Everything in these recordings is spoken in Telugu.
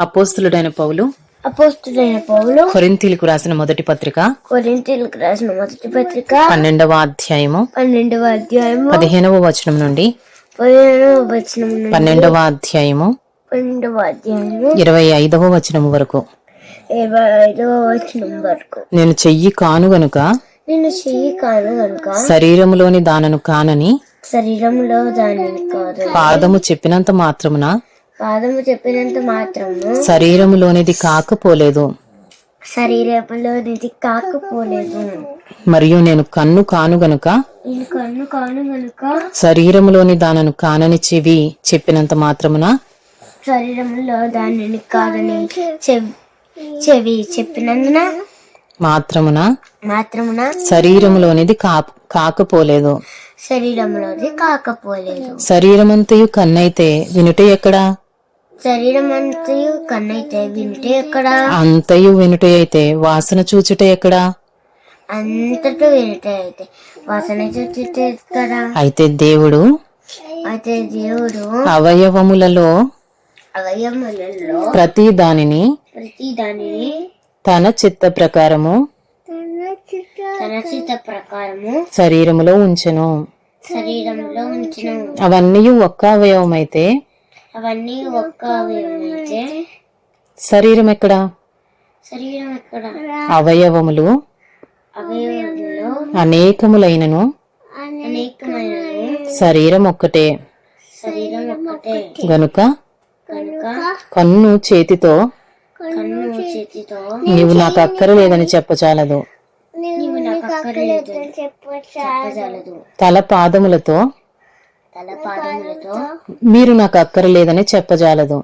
అపోస్తులుడైన పౌలు కొరింథీయులకు రాసిన మొదటి పత్రిక 12వ అధ్యాయము 15వ వచనం నుండి 12వ అధ్యాయము 25వ వచనం వరకు. నేను చెయ్యి కాను గనుక శరీరములోని దానను కానని పాదము చెప్పినంత మాత్రమున శరీరములోనిది కాకపోలేదు. మరియు నేను కన్ను కాను గనుక శరీరములోని దానను కానని చెవి చెప్పినంత మాత్రమున మాత్రమున శరీరములోనిది కాకపోలేదు. శరీరమంతయు కన్నైతే వినుట ఎక్కడా? అంతయు వినుట అయితే వాసన చూచుట ఎక్కడా? అయితే దేవుడు అవయవములలో ప్రతి దానిని తన చిత్త ప్రకారము శరీరములో ఉంచెను. అవన్నీ ఒక్క అవయవమైతే శరీరం ఎక్కడా? అవయవములు అనేకములైనను శరీరం ఒక్కటే. గనుక కన్ను చేతితో నీవు నాకు అక్కరలేదని చెప్పచాలదు. తల పాదములతో మీరు నాకు అక్కరలేదని చెప్పజాలదు.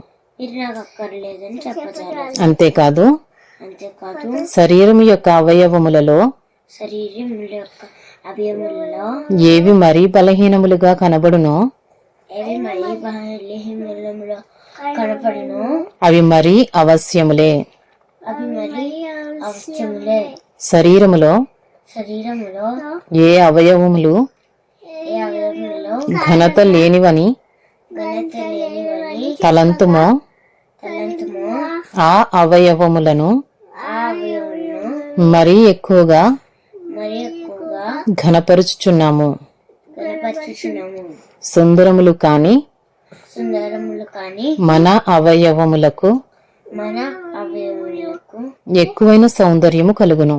అంతేకాదు శరీరం యొక్క అవయవములలో ఏవి మరీ బలహీనములుగా కనబడునో అవి మరీ అవశ్యములే. శరీరములో ఏ అవయవములు ఘనత లేనివని తలంతుమో ఆ అవయవములను మరీ ఎక్కువగా ఘనపరుచుచున్నాము. సుందరములు కాని మన అవయవములకు ఎక్కువైన సౌందర్యము కలుగును.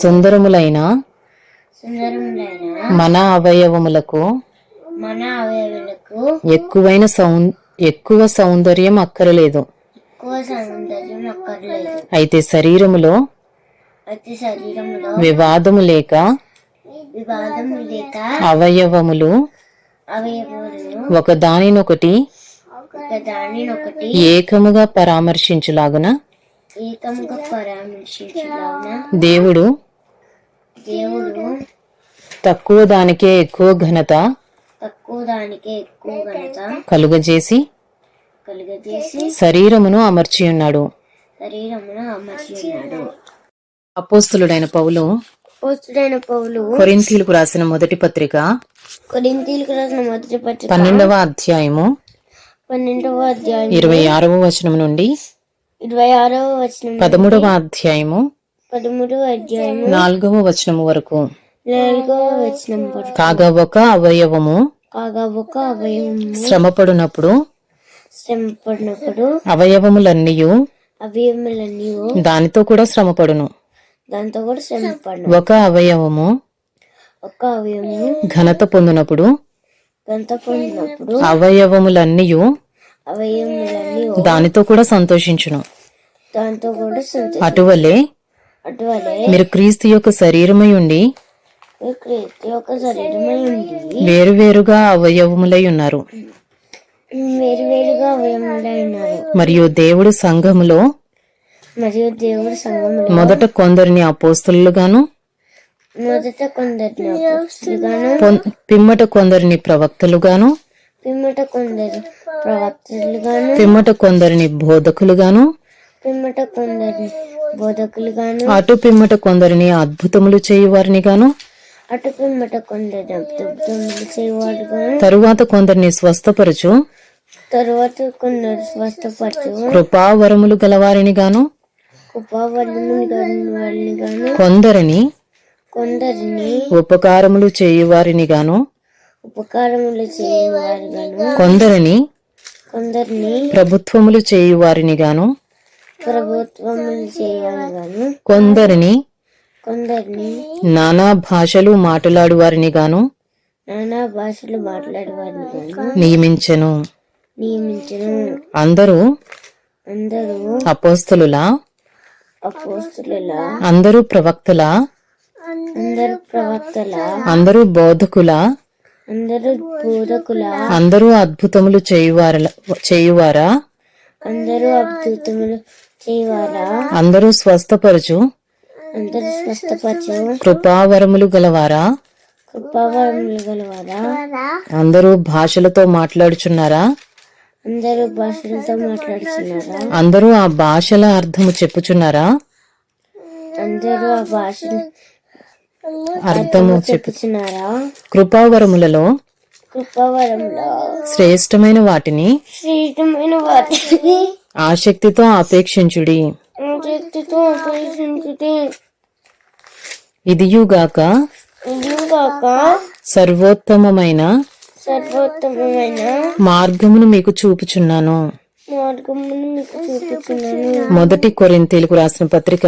సుందరములైన మన అవయవములకు ఎక్కువ సౌందర్యం అక్కరలేదు. అయితే శరీరములో వివాదము లేక అవయవములు ఒకదానినొకటి ఏకముగా పరామర్శించులాగున దేవుడు తక్కువ దానికే ఎక్కువ ఘనత కలుగజేసి శరీరమును అమర్చి ఉన్నాడు. అపోస్తులుడైన పౌలు కొరింథీయులకు రాసిన మొదటి పత్రిక 12వ అధ్యాయము 26వ వచనం నుండి 13వ అధ్యాయము 4వ వచనం వరకు. కాగా ఒక అవయవము శ్రమపడినప్పుడు అవయవములన్నీయు దానితో కూడా శ్రమపడును. ఒక అవయవము ఘనత పొందినప్పుడు అవయవములన్నీయు దానితో కూడా సంతోషించును. అటువలే మీరు క్రీస్తు యొక్క శరీరమై ఉండి వేరువేరుగా అవయవములై ఉన్నారు. మరియు దేవుడు సంఘములో మొదట కొందరిని అపోస్తలుగాను పిమ్మట కొందరిని ప్రవక్తలుగాను పిమ్మట కొందరిని బోధకులుగాను అటు పిమ్మట కొందరిని అద్భుతములు చేయువారిని గాను తరువాత కొందరిని స్వస్థపరచు తరువాత కొందరు స్వస్థపరచు కృపావరములు గలవారిని గాను కృపావరములు వారిని గాను కొందరిని ఉపకారములు చేయువారిని గాను ఉపకారములు చేయువారు గాను కొందరిని ప్రభుత్వములు చేయువారిని గాను కొందరిని నానా భాషలు మాట్లాడువారిని గాను నియమించెను. అందరూ అపోస్తలులా అందరూ ప్రవక్తలా అందరూ బోధకులా అందరూ అద్భుతములు చేయువారా అందరూ స్వస్థపరచు కృపావరములు గలవారా అందరూ భాషలతో మాట్లాడుచున్నారా అందరూ ఆ భాషల అర్థము చెప్పుచున్నారా అర్థము చెప్పుచున్నారా కృపావరములలో శ్రేష్టమైన వాటిని ఆసక్తితో అపేక్షించుడి. ఇదియుగాక సర్వోత్తమమైన మార్గమును మీకు చూపుచున్నాను. మొదటి కొరింథీయులకు రాసిన పత్రిక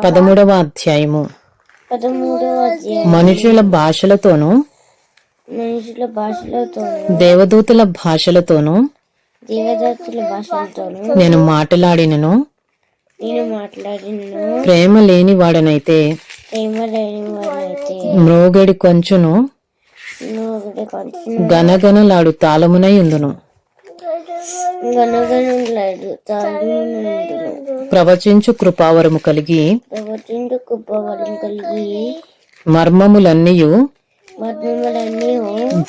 13వ అధ్యాయము. మనుషుల భాషలతోనూ దేవదూతల భాషలతోనూ నేను మాట్లాడినను ప్రేమ లేని వాడనైతే మ్రోగడి కొంచును గనగనలాడు తాళమునై ఉందును. ప్రవచించు కృపావరము కలిగి మర్మములన్నీయు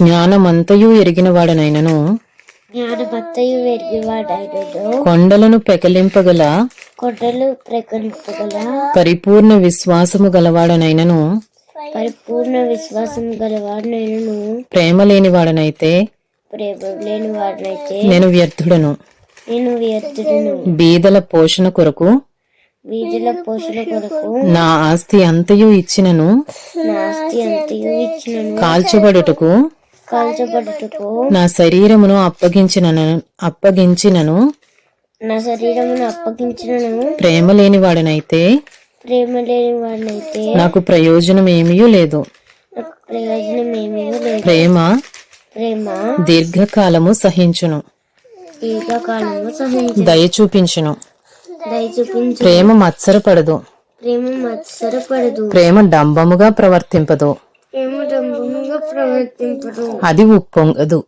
జ్ఞానమంతయు ఎరిగిన వాడనైనను కొండలను పెకలింపగల పరిపూర్ణ విశ్వాసము గలవాడనైనను ప్రేమ లేని వాడనైతే నేను వ్యర్థుడను. బీదల పోషణ కొరకు నా ఆస్తి అంతయు ఇచ్చినను కాల్చబడుటకు నా శరీరమును అప్పగించినను ప్రేమ లేని వాడనైతే నాకు ప్రయోజనం ఏమీ లేదు. ప్రేమ దీర్ఘకాలము సహించును, దయ చూపించును. ప్రేమ మత్సరపడదు, ప్రేమ డంబముగా ప్రవర్తింపదు, అది ఉప్పొంగదు.